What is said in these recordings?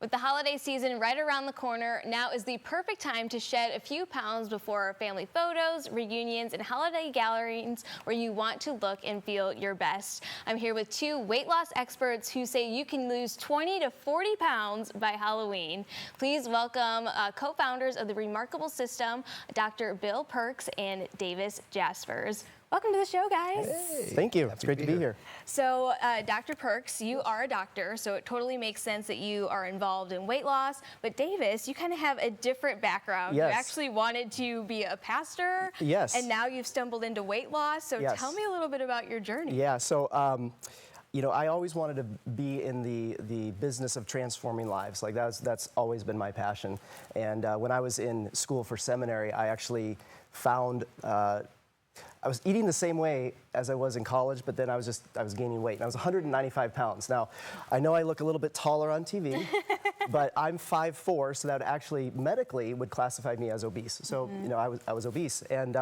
With the holiday season right around the corner, now is the perfect time to shed a few pounds before family photos, reunions, and holiday gatherings where you want to look and feel your best. I'm here with two weight loss experts who say you can lose 20 to 40 pounds by Halloween. Please welcome co-founders of the Remarkable System, Dr. Bill Perks and Davis Jaspers. Welcome to the show, guys. Hey, thank you. It's great to be here. So, Dr. Perks, you are a doctor, so it totally makes sense that you are involved in weight loss. But Davis, you kind of have a different background. Yes. You actually wanted to be a pastor. Yes. And now you've stumbled into weight loss. So Yes. tell me a little bit about your journey. Yeah, so, you know, I always wanted to be in the business of transforming lives. Like that's always been my passion. And when I was in school for seminary, I actually found I was eating the same way as I was in college, but then I was gaining weight. And I was 195 pounds. Now, I know I look a little bit taller on TV, but I'm 5'4", so that actually medically would classify me as obese. So, you know, I was obese. And,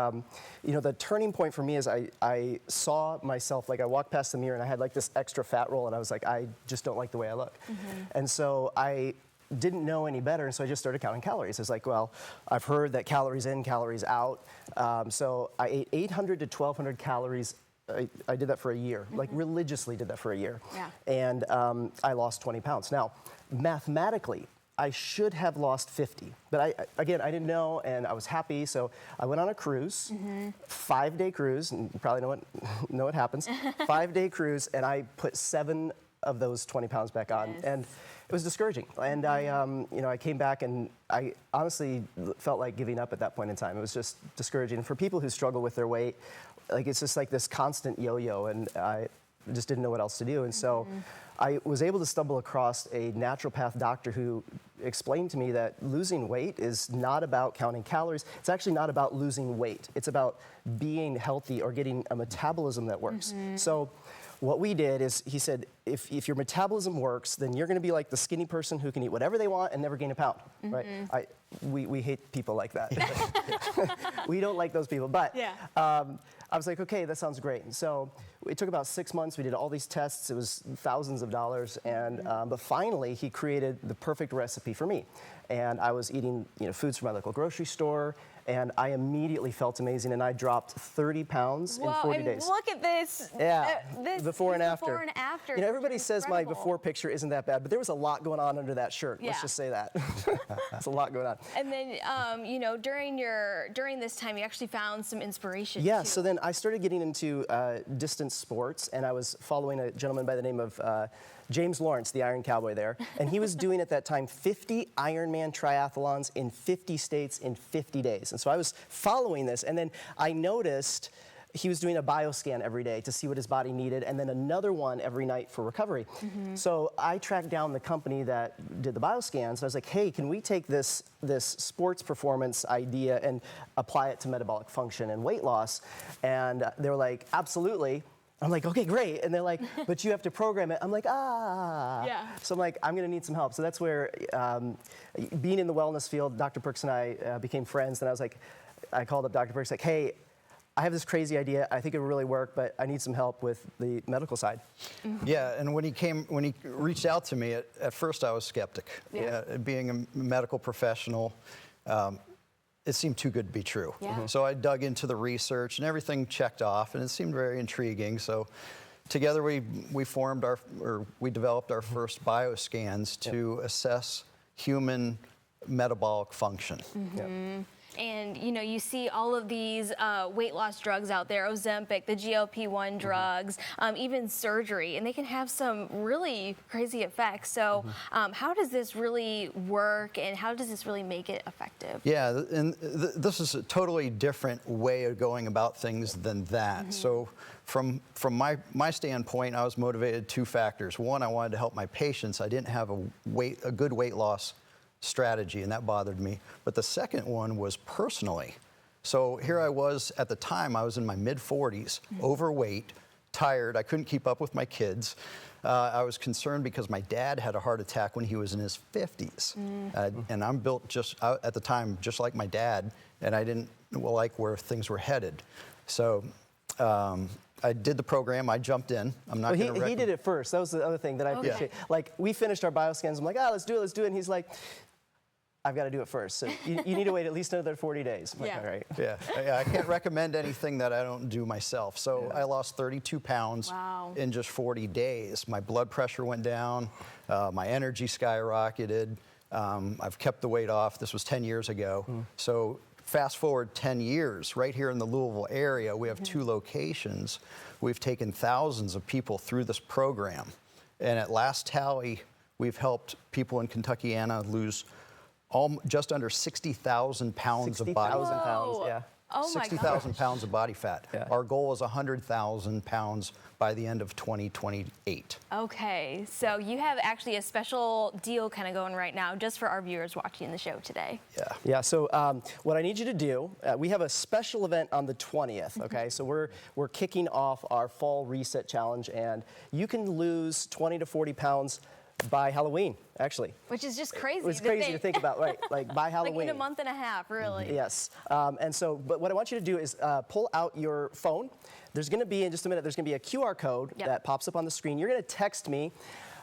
you know, the turning point for me is I saw myself, like I walked past the mirror and I had like this extra fat roll and I was like, I just don't like the way I look. And so I didn't know any better, and so I just started counting calories. It's like, well, I've heard that calories in, calories out. So I ate 800 to 1,200 calories. I did that for a year, like religiously did that for a year. Yeah. And I lost 20 pounds. Now, mathematically, I should have lost 50, but again, I didn't know, and I was happy, so I went on a cruise, 5-day cruise, and you probably know what happens, 5-day cruise, and I put 7 of those 20 pounds back on, and it was discouraging. And I, you know, I came back and I honestly felt like giving up at that point in time. It was just discouraging. For people who struggle with their weight, like it's just like this constant yo-yo, and I just didn't know what else to do. And so I was able to stumble across a naturopath doctor who explained to me that losing weight is not about counting calories. It's actually not about losing weight. It's about being healthy or getting a metabolism that works. So what we did is, he said, if your metabolism works, then you're gonna be like the skinny person who can eat whatever they want and never gain a pound, right? We hate people like that. We don't like those people, but I was like, okay, that sounds great. And so it took about 6 months. We did all these tests. It was thousands of dollars, and but finally he created the perfect recipe for me. And I was eating, you know, foods from my local grocery store, and I immediately felt amazing, and I dropped 30 pounds in 40 days. Look at this. Yeah, This before and after. Before and after. You know, everybody says my Incredible. before picture isn't that bad, but there was a lot going on under that shirt. Let's just say that. There's a lot going on. And then, you know, during this time, you actually found some inspiration. Yeah, too. so then I started getting into distance sports, and I was following a gentleman by the name of James Lawrence, the Iron Cowboy there, and he was doing at that time 50 Ironman triathlons in 50 states in 50 days. And so I was following this, and then I noticed he was doing a bioscan every day to see what his body needed, and then another one every night for recovery. So I tracked down the company that did the bioscans, and I was like, hey, can we take this sports performance idea and apply it to metabolic function and weight loss? And they were like, absolutely. I'm like, okay, great. And they're like, but you have to program it. I'm like, Yeah. So I'm like, I'm gonna need some help. So that's where, being in the wellness field, Dr. Perks and I became friends, and I was like, I called up Dr. Perks, like, hey, I have this crazy idea. I think it would really work, but I need some help with the medical side. Yeah, and when he reached out to me, at first I was skeptic. Being a medical professional, it seemed too good to be true. So I dug into the research, and everything checked off, and it seemed very intriguing. So together we developed our first bioscans to assess human metabolic function. And, you know, you see all of these weight loss drugs out there, Ozempic, the GLP-1 drugs, even surgery, and they can have some really crazy effects. So how does this really work, and how does this really make it effective? Yeah, and this is a totally different way of going about things than that. So from my standpoint, I was motivated 2 factors. One, I wanted to help my patients. I didn't have a good weight loss strategy, and that bothered me. But the second one was personally. So here I was, at the time, I was in my mid-40s, overweight, tired, I couldn't keep up with my kids. I was concerned because my dad had a heart attack when he was in his 50s. And I'm built at the time, just like my dad, and I didn't like where things were headed. So I did the program. I jumped in. I'm not going to. He did it first. That was the other thing that I appreciate. Like, we finished our bioscans. I'm like, let's do it. And he's like, I've got to do it first. So you need to wait at least another 40 days. I'm like, all right. Yeah, I can't recommend anything that I don't do myself. So I lost 32 pounds in just 40 days. My blood pressure went down. My energy skyrocketed. I've kept the weight off. This was 10 years ago. So fast forward 10 years, right here in the Louisville area, we have 2 locations. We've taken thousands of people through this program. And at last tally, we've helped people in Kentuckiana lose just under 60,000 pounds of body fat. 60,000 pounds, yeah. Oh my 60,000 pounds of body fat. Yeah. Our goal is 100,000 pounds by the end of 2028. Okay, so you have actually a special deal kind of going right now just for our viewers watching the show today. Yeah, so what I need you to do, we have a special event on the 20th, okay? So we're kicking off our Fall Reset Challenge, and you can lose 20 to 40 pounds by Halloween, actually. Which is just crazy. It's crazy to think about, right? Like by Halloween. Like in a month and a half, really. Yes. And so, but what I want you to do is pull out your phone. There's going to be, in just a minute, there's going to be a QR code that pops up on the screen. You're going to text me.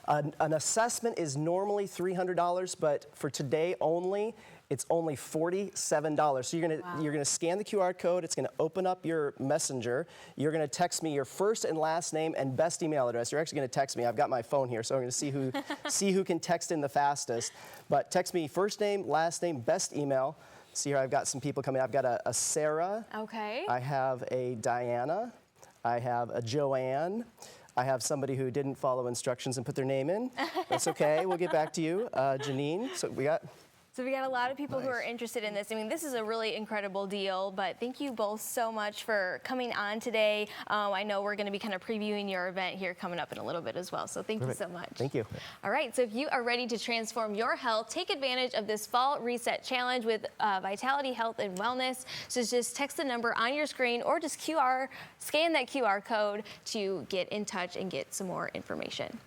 An assessment is normally $300, but for today only, it's only $47. So you're gonna scan the QR code. It's gonna open up your messenger. You're gonna text me your first and last name and best email address. You're actually gonna text me. I've got my phone here, so I'm gonna see who can text in the fastest. But text me first name, last name, best email. See here, I've got some people coming. I've got a Sarah. Okay. I have a Diana. I have a Joanne. I have somebody who didn't follow instructions and put their name in. That's okay. We'll get back to you. Janine. So we got a lot of people who are interested in this. I mean, this is a really incredible deal, but thank you both so much for coming on today. I know we're going to be kind of previewing your event here coming up in a little bit as well, so thank you so much. Thank you. All right, so if you are ready to transform your health, take advantage of this Fall Reset Challenge with Vitality Health and Wellness. So just text the number on your screen or just scan that QR code to get in touch and get some more information.